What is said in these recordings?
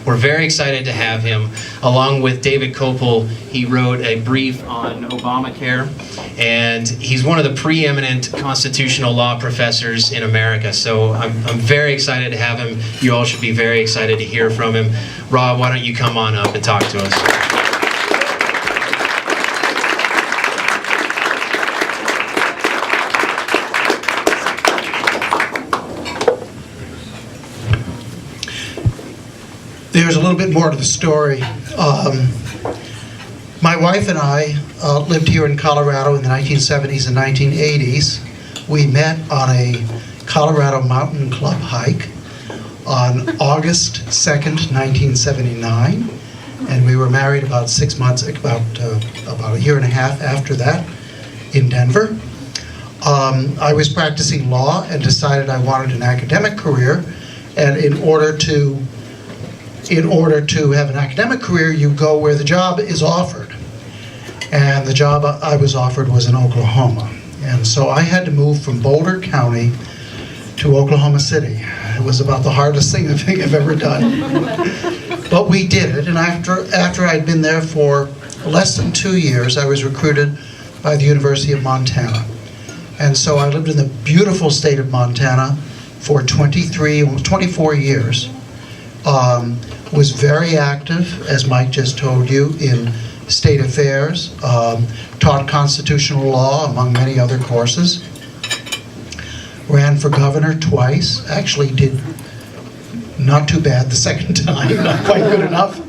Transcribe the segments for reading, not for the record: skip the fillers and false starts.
We're very excited to have him. Along with David Kopel, he wrote a brief on Obamacare, and he's one of the preeminent constitutional law professors in America. So I'm very excited to have him. You all should be very excited to hear from him. Rob, why don't you come on up and talk to us? There's a little bit more to the story. My wife and I lived here in Colorado in the 1970s and 1980s. We met on a Colorado Mountain Club hike on August 2nd, 1979, and we were married about 6 months, about a year and a half after that in Denver. I was practicing law and decided I wanted an academic career, and in order to have an academic career, you go where the job is offered. And the job I was offered was in Oklahoma. And so I had to move from Boulder County to Oklahoma City. It was about the hardest thing I think I've ever done. But we did it, and after I'd been there for less than 2 years, I was recruited by the University of Montana. And so I lived in the beautiful state of Montana for 24 years. Was very active, as Mike just told you, in state affairs, taught constitutional law among many other courses, ran for governor twice, actually did not too bad the second time, not quite good enough.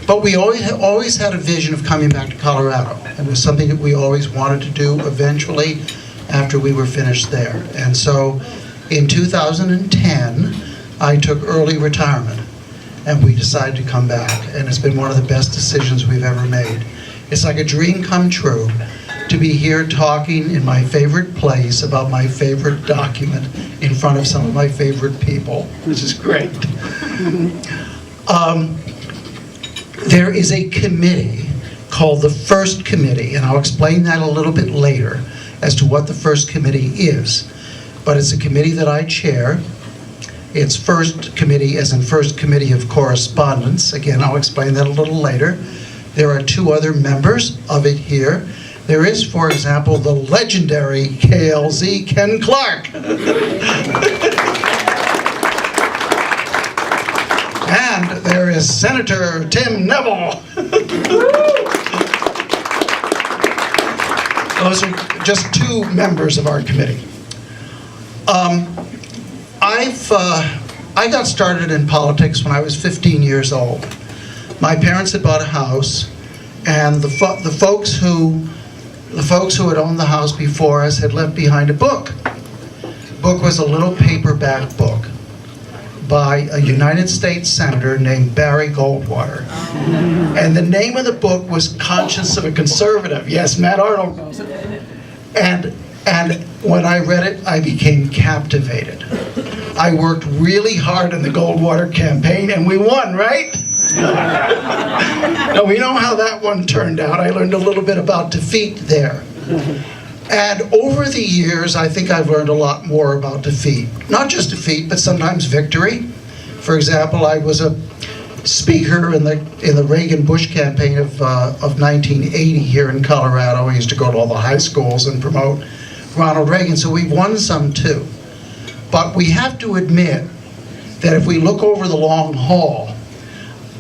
But we always had a vision of coming back to Colorado. It was something that we always wanted to do eventually after we were finished there. And so in 2010, I took early retirement, and we decided to come back, and it's been one of the best decisions we've ever made. It's like a dream come true to be here talking in my favorite place about my favorite document in front of some of my favorite people, which is great. There is a committee called the First Committee, and I'll explain that a little bit later as to what the First Committee is. But it's a committee that I chair. It's First Committee as in First Committee of Correspondence. Again, I'll explain that a little later. There are 2 other members of it here. There is, for example, the legendary KLZ Ken Clark. And there is Senator Tim Neville. Those are just 2 members of our committee. I got started in politics when I was 15 years old. My parents had bought a house, and the folks who had owned the house before us had left behind a book. The book was a little paperback book by a United States Senator named Barry Goldwater. And the name of the book was Conscience of a Conservative. Yes, Matt Arnold. And when I read it, I became captivated. I worked really hard in the Goldwater campaign, and we won, right? Now, we know how that one turned out. I learned a little bit about defeat there. And over the years, I think I've learned a lot more about defeat. Not just defeat, but sometimes victory. For example, I was a speaker in the Reagan-Bush campaign of 1980 here in Colorado. I used to go to all the high schools and promote Ronald Reagan, so we've won some too. But we have to admit that if we look over the long haul,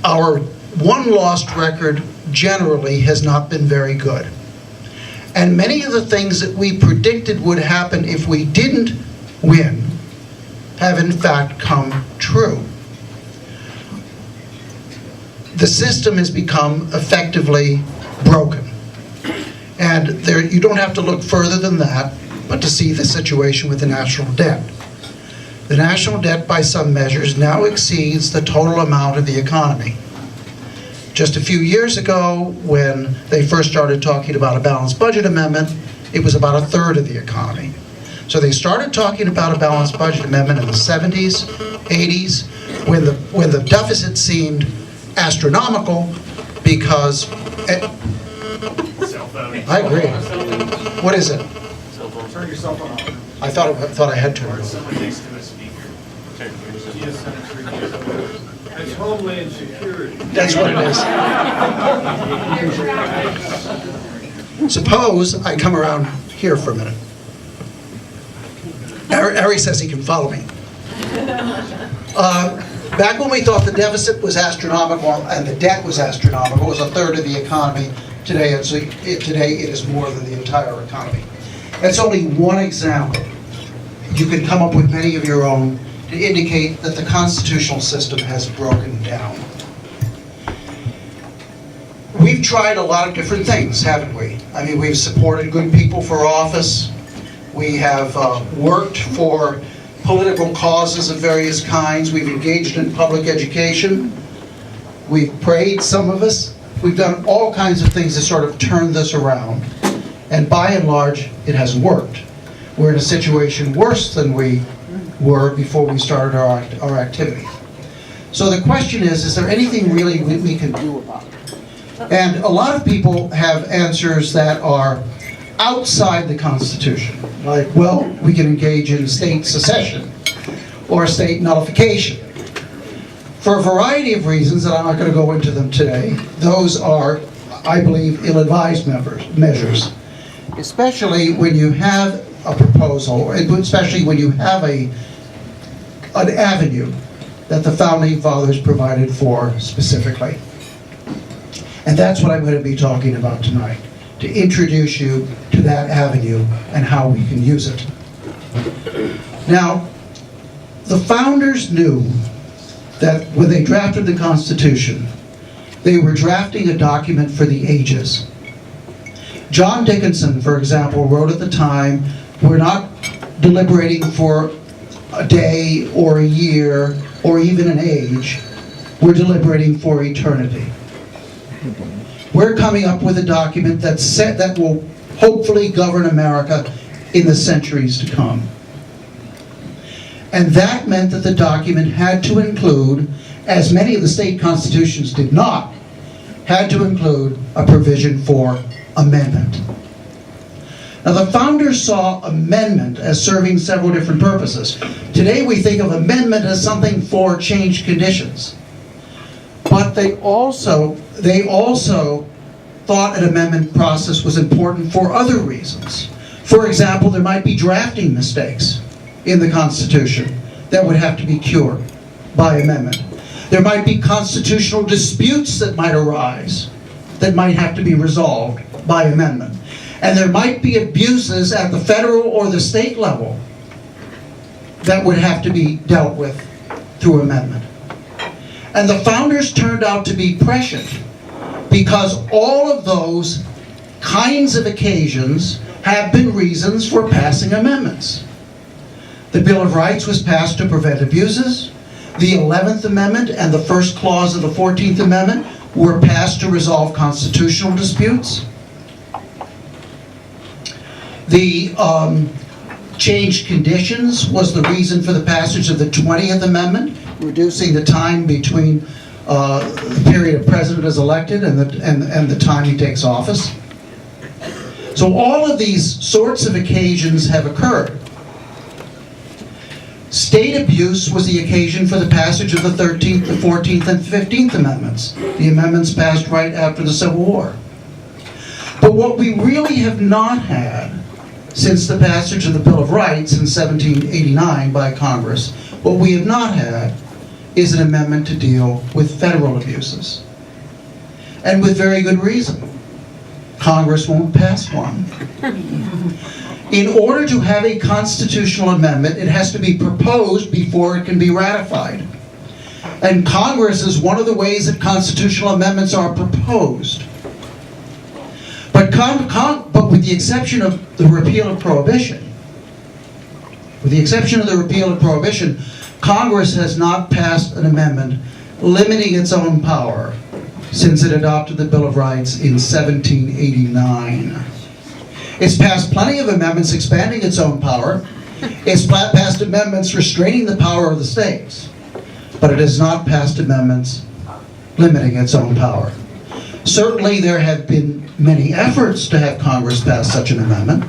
our won-lost record generally has not been very good. And many of the things that we predicted would happen if we didn't win have in fact come true. The system has become effectively broken. And you don't have to look further than that, but to see the situation with the national debt. The national debt, by some measures, now exceeds the total amount of the economy. Just a few years ago, when they first started talking about a balanced budget amendment, it was about 1/3 of the economy. So they started talking about a balanced budget amendment in the 70s, 80s, when the deficit seemed astronomical because... I agree. What is it? Turn your cell phone off. I thought I had to. Or someone next to a speaker. a Senate review. It's Homeland Security. That's what it is. Suppose I come around here for a minute. Ari says he can follow me. Back when we thought the deficit was astronomical and the debt was astronomical, it was a third of the economy. Today it is more than the entire economy. That's only one example. You can come up with many of your own to indicate that the constitutional system has broken down. We've tried a lot of different things, haven't we? I mean, we've supported good people for office. We have worked for political causes of various kinds. We've engaged in public education. We've prayed, some of us. We've done all kinds of things to sort of turn this around. And by and large, it hasn't worked. We're in a situation worse than we were before we started our activity. So the question is there anything really we can do about it? And a lot of people have answers that are outside the Constitution. Like, well, we can engage in state secession or state nullification. For a variety of reasons, and I'm not going to go into them today, those are, I believe, ill-advised measures. Especially when you have a proposal, and especially when you have an avenue that the Founding Fathers provided for specifically. And that's what I'm going to be talking about tonight, to introduce you to that avenue and how we can use it. Now, the founders knew that when they drafted the Constitution, they were drafting a document for the ages. John Dickinson, for example, wrote at the time, we're not deliberating for a day or a year or even an age, we're deliberating for eternity. We're coming up with a document that will hopefully govern America in the centuries to come. And that meant that the document had to include, as many of the state constitutions did not, had to include a provision for amendment. Now the founders saw amendment as serving several different purposes. Today we think of amendment as something for changed conditions. But they also thought an amendment process was important for other reasons. For example, there might be drafting mistakes in the Constitution that would have to be cured by amendment. There might be constitutional disputes that might arise that might have to be resolved by amendment. And there might be abuses at the federal or the state level that would have to be dealt with through amendment. And the founders turned out to be prescient because all of those kinds of occasions have been reasons for passing amendments. The Bill of Rights was passed to prevent abuses. The 11th Amendment and the first clause of the 14th Amendment were passed to resolve constitutional disputes. The changed conditions was the reason for the passage of the 20th Amendment, reducing the time between the period a president is elected and the time he takes office. So all of these sorts of occasions have occurred. State abuse was the occasion for the passage of the 13th, the 14th, and 15th Amendments. The amendments passed right after the Civil War. But what we really have not had since the passage of the Bill of Rights in 1789 by Congress, what we have not had is an amendment to deal with federal abuses. And with very good reason. Congress won't pass one. In order to have a constitutional amendment, it has to be proposed before it can be ratified. And Congress is one of the ways that constitutional amendments are proposed. But with the exception of the repeal of Prohibition, Congress has not passed an amendment limiting its own power since it adopted the Bill of Rights in 1789. It's passed plenty of amendments expanding its own power. It's passed amendments restraining the power of the states. But it has not passed amendments limiting its own power. Certainly there have been many efforts to have Congress pass such an amendment.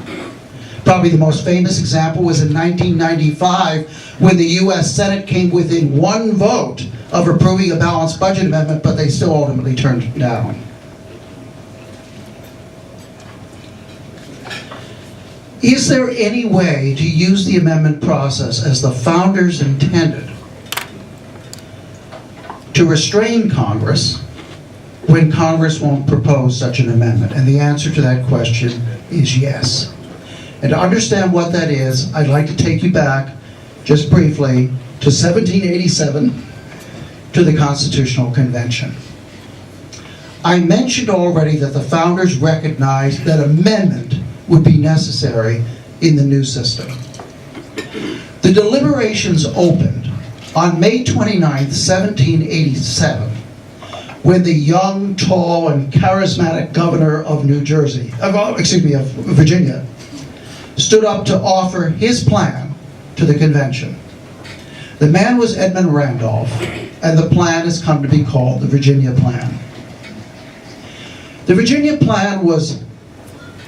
Probably the most famous example was in 1995 when the US Senate came within one vote of approving a balanced budget amendment, but they still ultimately turned it down. Is there any way to use the amendment process as the founders intended to restrain Congress when Congress won't propose such an amendment? And the answer to that question is yes. And to understand what that is, I'd like to take you back, just briefly, to 1787, to the Constitutional Convention. I mentioned already that the founders recognized that amendment would be necessary in the new system. The deliberations opened on May 29th, 1787, when the young, tall, and charismatic governor of of Virginia, stood up to offer his plan to the convention. The man was Edmund Randolph, and the plan has come to be called the Virginia Plan. The Virginia Plan was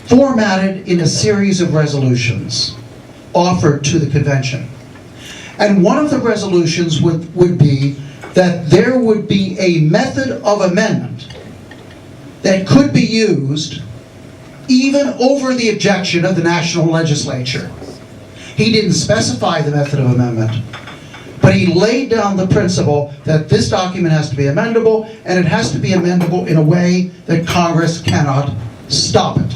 formatted in a series of resolutions offered to the convention. And one of the resolutions would be that there would be a method of amendment that could be used even over the objection of the national legislature. He didn't specify the method of amendment, but he laid down the principle that this document has to be amendable, and it has to be amendable in a way that Congress cannot stop it.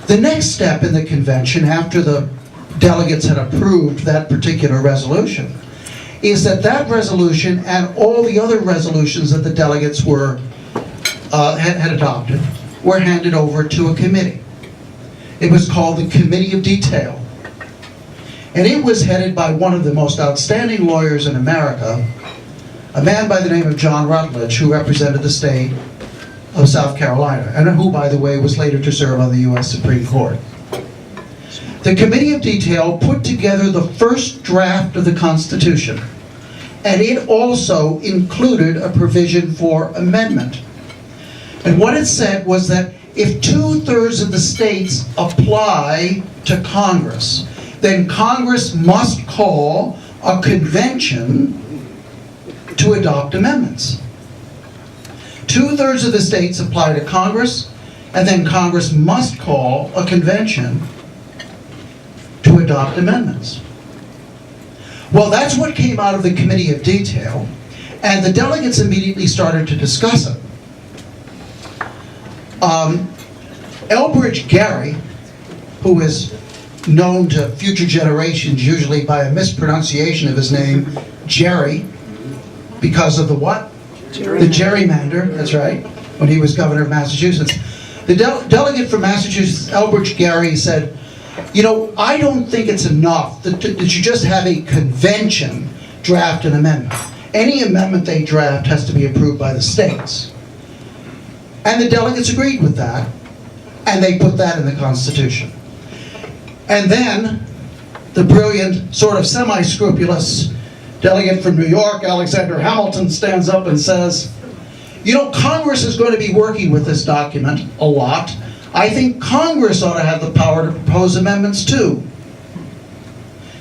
The next step in the convention, after the delegates had approved that particular resolution, is that that resolution and all the other resolutions that the delegates had adopted were handed over to a committee. It was called the Committee of Detail. And it was headed by one of the most outstanding lawyers in America, a man by the name of John Rutledge, who represented the state of South Carolina, and who, by the way, was later to serve on the U.S. Supreme Court. The Committee of Detail put together the first draft of the Constitution, and it also included a provision for amendment. And what it said was that if 2/3 of the states apply to Congress, then Congress must call a convention to adopt amendments. 2/3 of the states apply to Congress, and then Congress must call a convention to adopt amendments. Well, that's what came out of the Committee of Detail, and the delegates immediately started to discuss it. Elbridge Gerry, who is known to future generations usually by a mispronunciation of his name, Jerry, because of the what? The gerrymander, that's right, when he was governor of Massachusetts. The delegate from Massachusetts, Elbridge Gerry, said, you know, I don't think it's enough that you just have a convention draft an amendment. Any amendment they draft has to be approved by the states. And the delegates agreed with that, and they put that in the Constitution. And then the brilliant, sort of semi-scrupulous delegate from New York, Alexander Hamilton, stands up and says, you know, Congress is going to be working with this document a lot. I think Congress ought to have the power to propose amendments too.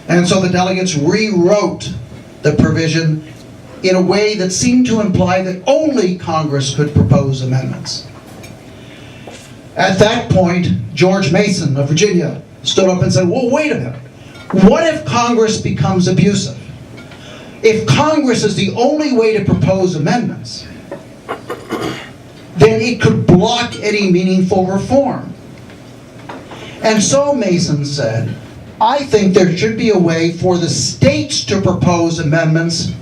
And so the delegates rewrote the provision in a way that seemed to imply that only Congress could propose amendments. At that point, George Mason of Virginia stood up and said, well, wait a minute. What if Congress becomes abusive? If Congress is the only way to propose amendments, then it could block any meaningful reform. And so Mason said, I think there should be a way for the states to propose amendments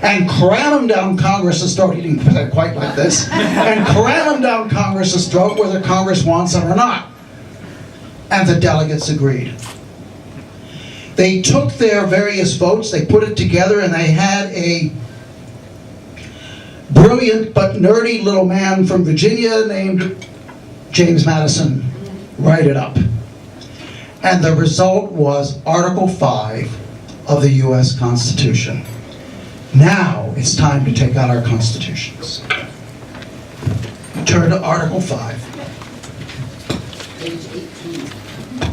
and cram them down Congress's throat. He didn't put it quite like this. And cram them down Congress's throat whether Congress wants them or not. And the delegates agreed. They took their various votes, they put it together, and they had a brilliant but nerdy little man from Virginia named James Madison write it up. And the result was Article 5 of the U.S. Constitution. Now it's time to take out our constitutions. Turn to Article 5.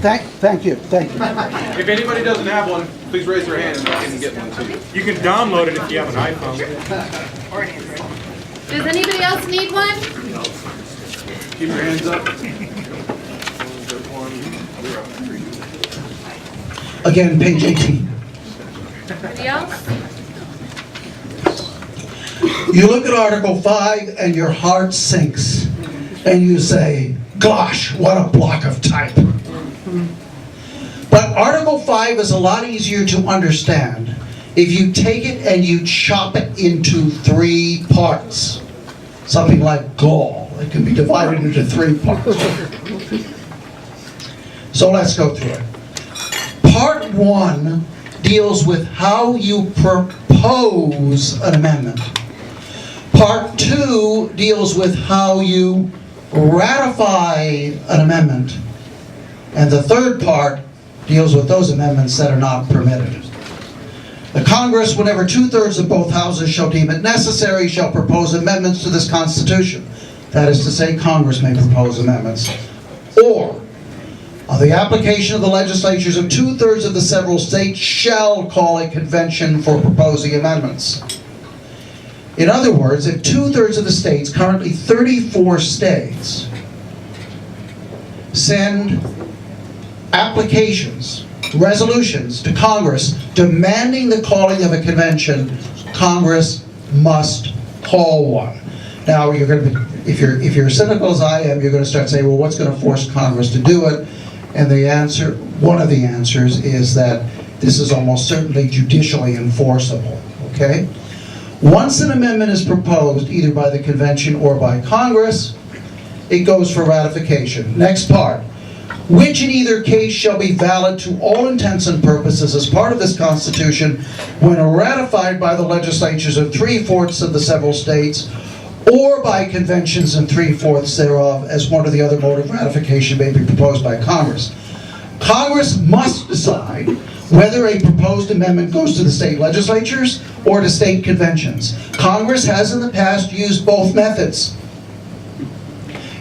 Thank you. If anybody doesn't have one, please raise their hand and I can get one too. You can download it if you have an iPhone. Does anybody else need one? Keep your hands up. Again, page 18. Anybody else? You look at Article 5 and your heart sinks and you say, gosh, what a block of type. But Article 5 is a lot easier to understand if you take it and you chop it into 3 parts. Something like gall. It can be divided into 3 parts. So let's go through it. Part 1 deals with how you propose an amendment. Part 2 deals with how you ratify an amendment. And the third part deals with those amendments that are not permitted. The Congress, whenever 2/3 of both houses shall deem it necessary, shall propose amendments to this Constitution. That is to say, Congress may propose amendments. Or, on the application of the legislatures of 2/3 of the several states shall call a convention for proposing amendments. In other words, if 2/3 of the states, currently 34 states, send applications, resolutions to Congress demanding the calling of a convention, Congress must call one. Now, you're going to, if you're cynical as I am, you're going to start saying, well, what's going to force Congress to do it? And the answer, one of the answers, is that this is almost certainly judicially enforceable. Okay? Once an amendment is proposed, either by the convention or by Congress, it goes for ratification. Next part. Which in either case shall be valid to all intents and purposes as part of this Constitution when ratified by the legislatures of 3/4 of the several states or by conventions in 3/4 thereof as one or the other mode of ratification may be proposed by Congress. Congress must decide whether a proposed amendment goes to the state legislatures or to state conventions. Congress has in the past used both methods.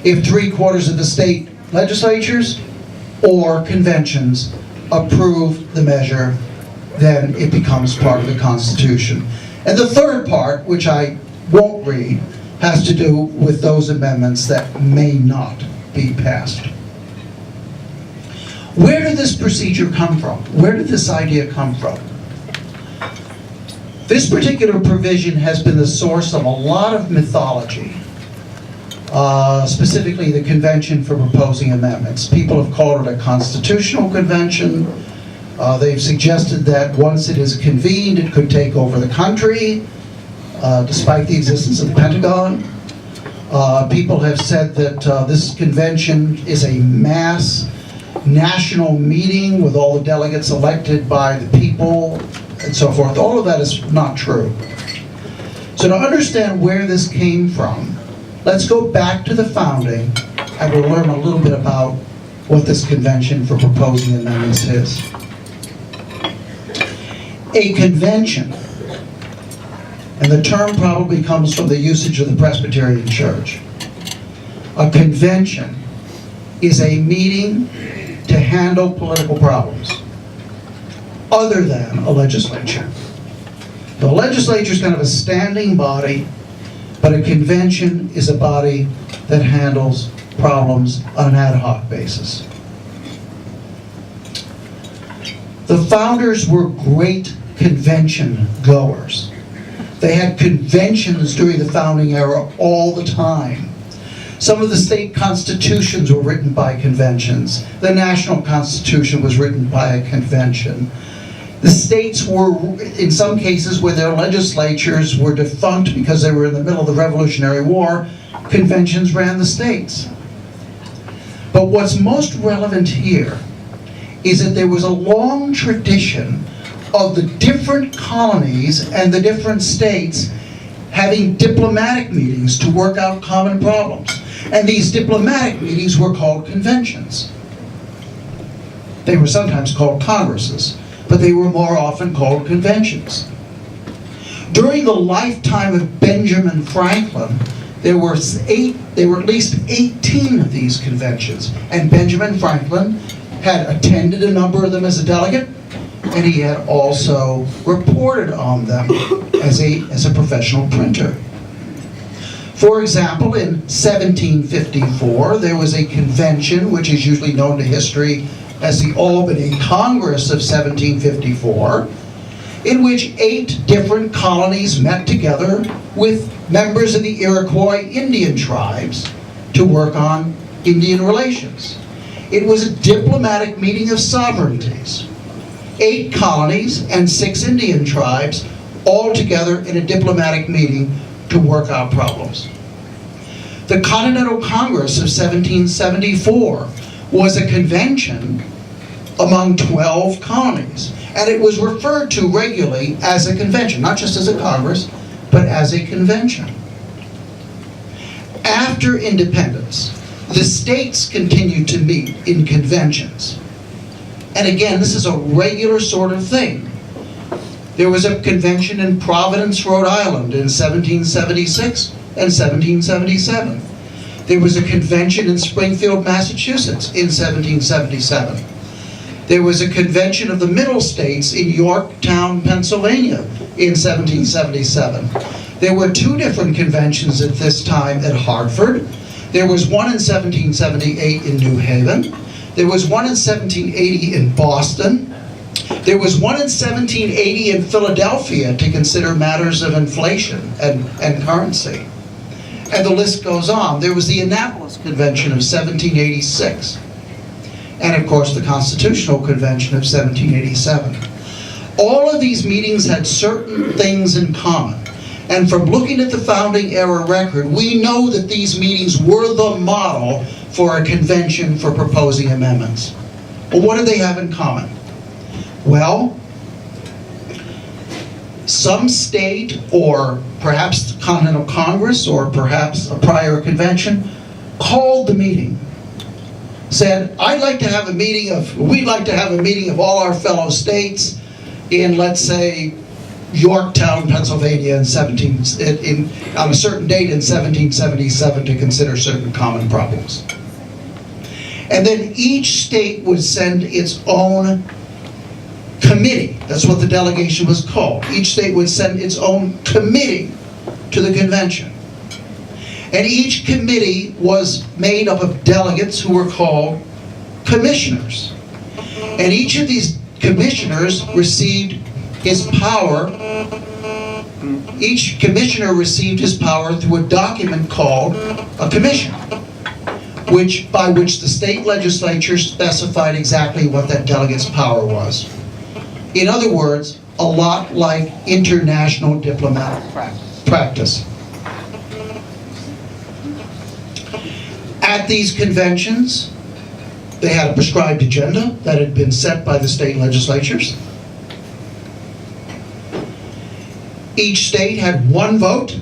If 3/4 of the state legislatures or conventions approve the measure, then it becomes part of the Constitution. And the third part, which I won't read, has to do with those amendments that may not be passed. Where did this procedure come from? Where did this idea come from? This particular provision has been the source of a lot of mythology. Specifically the Convention for Proposing Amendments. People have called it a constitutional convention. They've suggested that once it is convened, it could take over the country, despite the existence of the Pentagon. People have said that this convention is a mass national meeting with all the delegates elected by the people, and so forth. All of that is not true. So to understand where this came from, let's go back to the founding, and we'll learn a little bit about what this Convention for Proposing Amendments is. A convention, and the term probably comes from the usage of the Presbyterian Church. A convention is a meeting to handle political problems, other than a legislature. The legislature is kind of a standing body, but a convention is a body that handles problems on an ad hoc basis. The founders were great convention goers. They had conventions during the founding era all the time. Some of the state constitutions were written by conventions. The national constitution was written by a convention. The states were, in some cases where their legislatures were defunct because they were in the middle of the Revolutionary War, conventions ran the states. But what's most relevant here is that there was a long tradition of the different colonies and the different states having diplomatic meetings to work out common problems. And these diplomatic meetings were called conventions. They were sometimes called congresses, but they were more often called conventions. During the lifetime of Benjamin Franklin, There were at least 18 of these conventions, and Benjamin Franklin had attended a number of them as a delegate, and he had also reported on them as a professional printer. For example, in 1754, there was a convention, which is usually known to history as the Albany Congress of 1754, in which 8 different colonies met together with members of the Iroquois Indian tribes to work on Indian relations. It was a diplomatic meeting of sovereignties. 8 colonies and 6 Indian tribes all together in a diplomatic meeting to work out problems. The Continental Congress of 1774 was a convention among 12 colonies, and it was referred to regularly as a convention, not just as a congress, but as a convention. After independence, the states continued to meet in conventions. And again, this is a regular sort of thing. There was a convention in Providence, Rhode Island in 1776 and 1777. There was a convention in Springfield, Massachusetts in 1777. There was a convention of the Middle States in Yorktown, Pennsylvania in 1777. There were 2 different conventions at this time at Hartford. There was one in 1778 in New Haven. There was one in 1780 in Boston. There was one in 1780 in Philadelphia to consider matters of inflation and currency. And the list goes on. There was the Annapolis Convention of 1786. And of course the Constitutional Convention of 1787. All of these meetings had certain things in common. And from looking at the founding era record, we know that these meetings were the model for a convention for proposing amendments. Well, what do they have in common? Well, some state, or perhaps the Continental Congress, or perhaps a prior convention, called the meeting, said, we'd like to have a meeting of all our fellow states in, let's say, Yorktown, Pennsylvania on a certain date in 1777 to consider certain common problems. And then each state would send its own committee. That's what the delegation was called. Each state would send its own committee to the convention. And each committee was made up of delegates who were called commissioners. And each of these commissioners received his power. Each commissioner received his power through a document called a commission, by which the state legislature specified exactly what that delegate's power was. In other words, a lot like international diplomatic practice. At these conventions, they had a prescribed agenda that had been set by the state legislatures. Each state had one vote.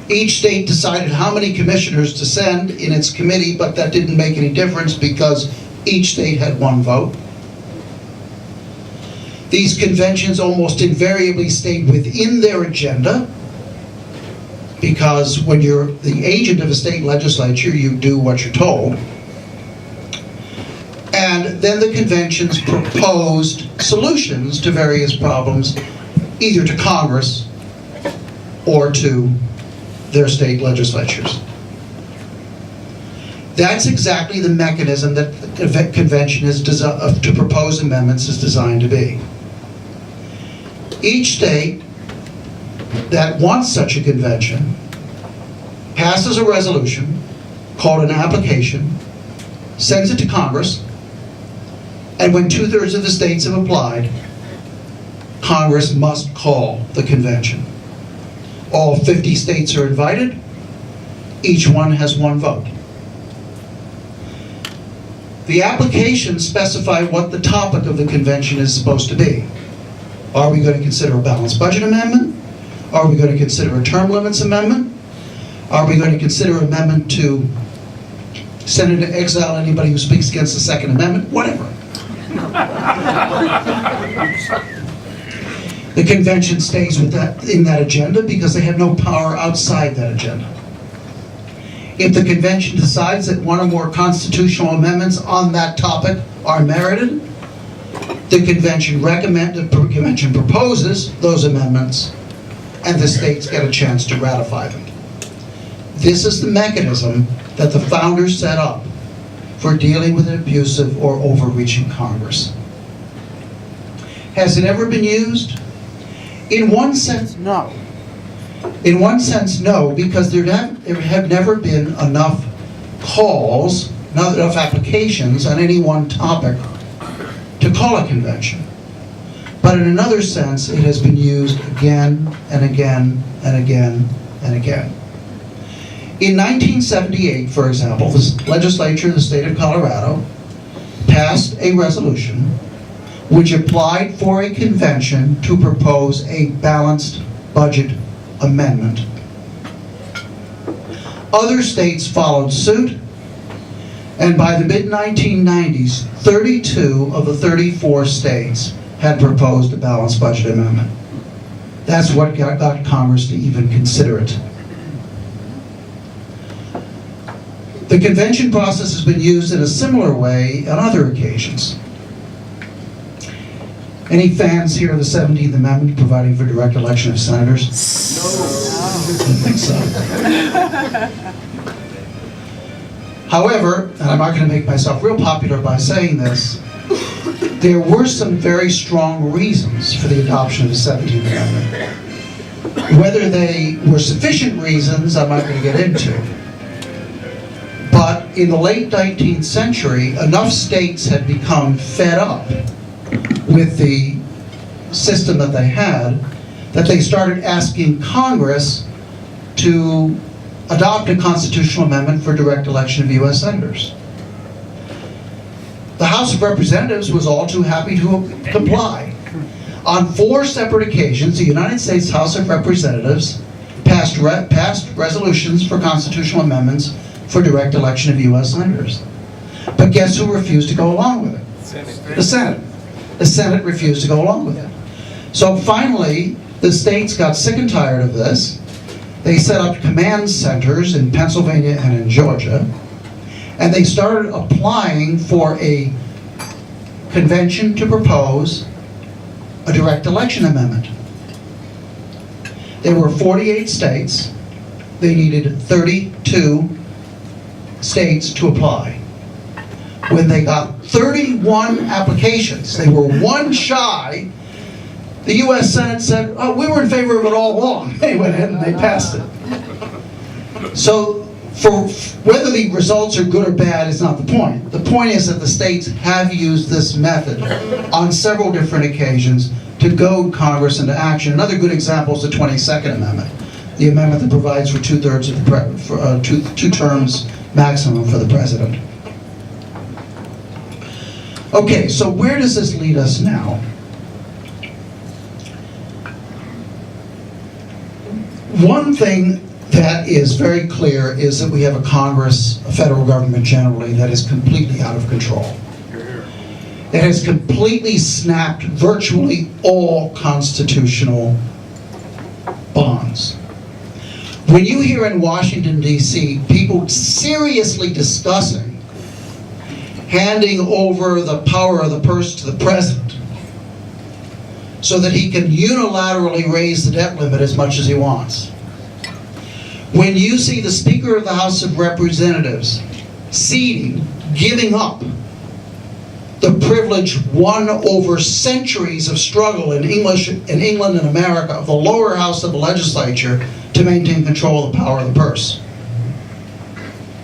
Each state decided how many commissioners to send in its committee, but that didn't make any difference because each state had one vote. These conventions almost invariably stayed within their agenda, because when you're the agent of a state legislature, you do what you're told. And then the conventions proposed solutions to various problems, either to Congress or to their state legislatures. That's exactly the mechanism that the convention is to propose amendments is designed to be. Each state that wants such a convention passes a resolution called an application, sends it to Congress, and when 2/3 of the states have applied, Congress must call the convention. All 50 states are invited. Each one has one vote. The applications specify what the topic of the convention is supposed to be. Are we going to consider a balanced budget amendment? Are we going to consider a term limits amendment? Are we going to consider an amendment to send into exile anybody who speaks against the Second Amendment? Whatever. The convention stays with that in that agenda because they have no power outside that agenda. If the convention decides that one or more constitutional amendments on that topic are merited, the convention proposes those amendments, and the states get a chance to ratify them. This is the mechanism that the founders set up for dealing with an abusive or overreaching Congress. Has it ever been used? In one sense, no. In one sense, no, because there have never been enough calls, not enough applications on any one topic to call a convention. But in another sense, it has been used again and again and again and again. In 1978, for example, the legislature of the state of Colorado passed a resolution which applied for a convention to propose a balanced budget amendment. Other states followed suit, and by the mid-1990s, 32 of the 34 states had proposed a balanced budget amendment. That's what got Congress to even consider it. The convention process has been used in a similar way on other occasions. Any fans here of the 17th Amendment providing for direct election of senators? No. I didn't think so. However, and I'm not going to make myself real popular by saying this, there were some very strong reasons for the adoption of the 17th Amendment. Whether they were sufficient reasons, I'm not going to get into. But in the late 19th century, enough states had become fed up with the system that they had, that they started asking Congress to adopt a constitutional amendment for direct election of U.S. senators. The House of Representatives was all too happy to comply. On 4 separate occasions, the United States House of Representatives passed resolutions for constitutional amendments for direct election of U.S. senators. But guess who refused to go along with it? The Senate. The Senate refused to go along with it. So finally, the states got sick and tired of this. They set up command centers in Pennsylvania and in Georgia, and they started applying for a convention to propose a direct election amendment. There were 48 states. They needed 32 states to apply. When they got 31 applications, they were one shy, the U.S. Senate said, oh, we were in favor of it all along. They went ahead and they passed it. So for whether the results are good or bad is not the point. The point is that the states have used this method on several different occasions to goad Congress into action. Another good example is the 22nd Amendment, the amendment that provides for 2/3 of the two terms maximum for the president. Okay, so where does this lead us now? One thing that is very clear is that we have a Congress, a federal government generally, that is completely out of control. It has completely snapped virtually all constitutional bonds. When you hear in Washington, D.C., people seriously discussing handing over the power of the purse to the president so that he can unilaterally raise the debt limit as much as he wants. When you see the Speaker of the House of Representatives ceding, giving up the privilege won over centuries of struggle in England and America of the lower house of the legislature to maintain control of the power of the purse.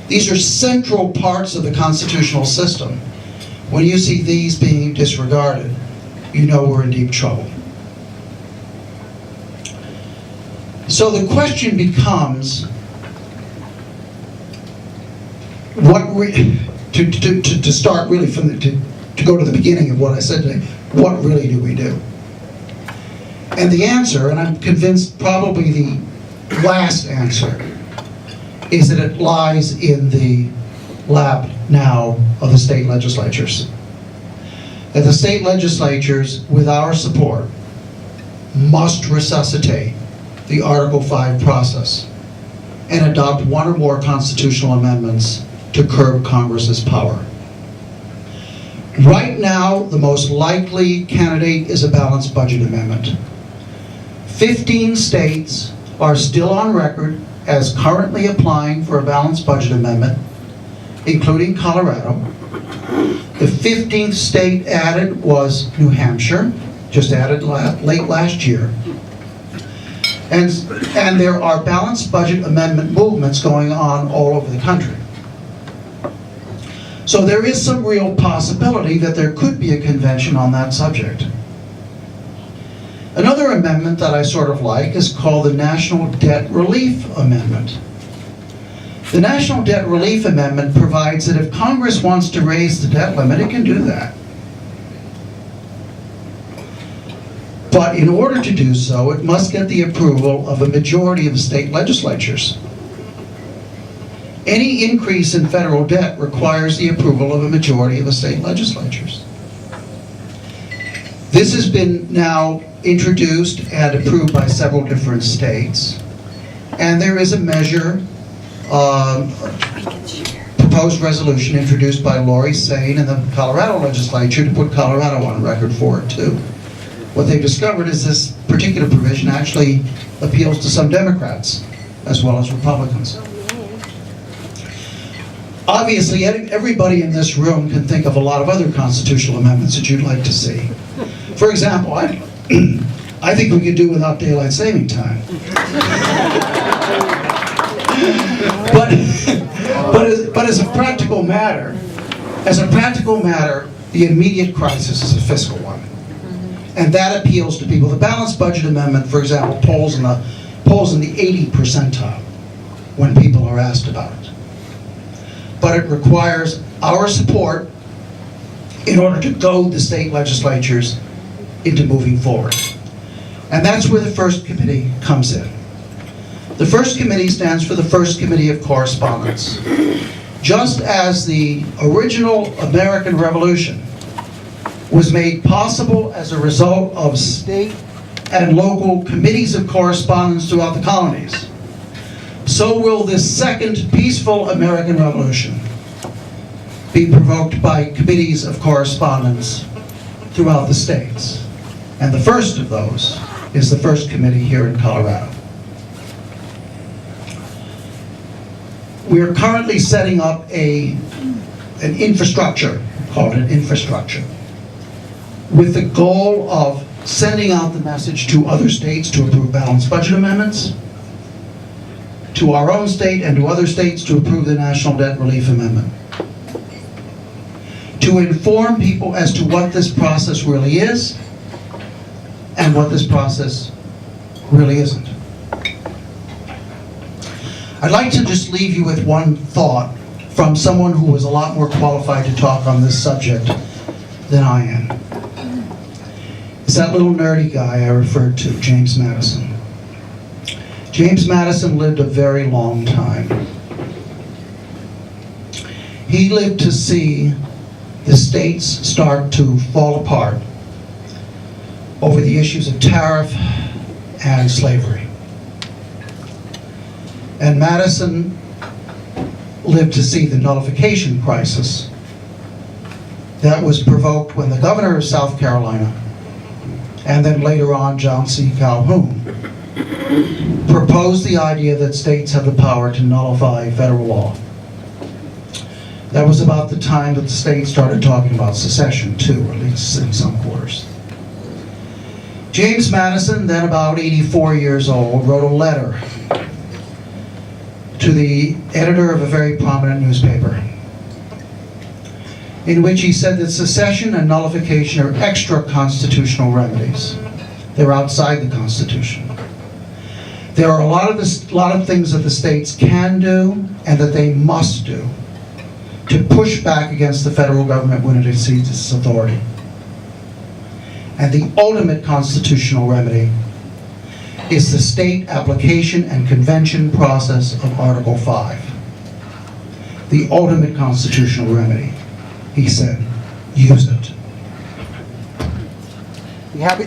These are central parts of the constitutional system. When you see these being disregarded, you know we're in deep trouble. So the question becomes, to start really from to go to the beginning of what I said today, what really do we do? And the answer, and I'm convinced probably the last answer, is that it lies in the lap now of the state legislatures. That the state legislatures, with our support, must resuscitate the Article 5 process and adopt one or more constitutional amendments to curb Congress's power. Right now, the most likely candidate is a balanced budget amendment. 15 states are still on record as currently applying for a balanced budget amendment, including Colorado. The 15th state added was New Hampshire, just added late last year. And there are balanced budget amendment movements going on all over the country. So there is some real possibility that there could be a convention on that subject. Another amendment that I sort of like is called the National Debt Relief Amendment. The National Debt Relief Amendment provides that if Congress wants to raise the debt limit, it can do that. But in order to do so, it must get the approval of a majority of state legislatures. Any increase in federal debt requires the approval of a majority of the state legislatures. This has been now introduced and approved by several different states. And there is a measure, proposed resolution introduced by Lori Sane in the Colorado legislature to put Colorado on record for it too. What they've discovered is this particular provision actually appeals to some Democrats as well as Republicans. Obviously, everybody in this room can think of a lot of other constitutional amendments that you'd like to see. For example, I think we could do without daylight saving time. But as a practical matter, the immediate crisis is a fiscal one. And that appeals to people. The balanced budget amendment, for example, polls in the 80 percentile when people are asked about it. But it requires our support in order to goad the state legislatures into moving forward. And that's where the first committee comes in. The first committee stands for the First Committee of Correspondence. Just as the original American Revolution was made possible as a result of state and local committees of correspondence throughout the colonies, so will this second peaceful American Revolution be provoked by committees of correspondence throughout the states. And the first of those is the First Committee here in Colorado. We are currently setting up an infrastructure, called an infrastructure, with the goal of sending out the message to other states to approve balanced budget amendments, to our own state and to other states to approve the National Debt Relief Amendment, to inform people as to what this process really is and what this process really isn't. I'd like to just leave you with one thought from someone who was a lot more qualified to talk on this subject than I am. It's that little nerdy guy I referred to, James Madison. James Madison lived a very long time. He lived to see the states start to fall apart over the issues of tariff and slavery. And Madison lived to see the nullification crisis that was provoked when the governor of South Carolina, and then later on John C. Calhoun, proposed the idea that states have the power to nullify federal law. That was about the time that the states started talking about secession too, at least in some quarters. James Madison, then about 84 years old, wrote a letter to the editor of a very prominent newspaper, in which he said that secession and nullification are extra constitutional remedies. They're outside the Constitution. There are a lot of things that the states can do and that they must do to push back against the federal government when it exceeds its authority. And the ultimate constitutional remedy is the state application and convention process of Article 5. The ultimate constitutional remedy. He said, use it. You happy?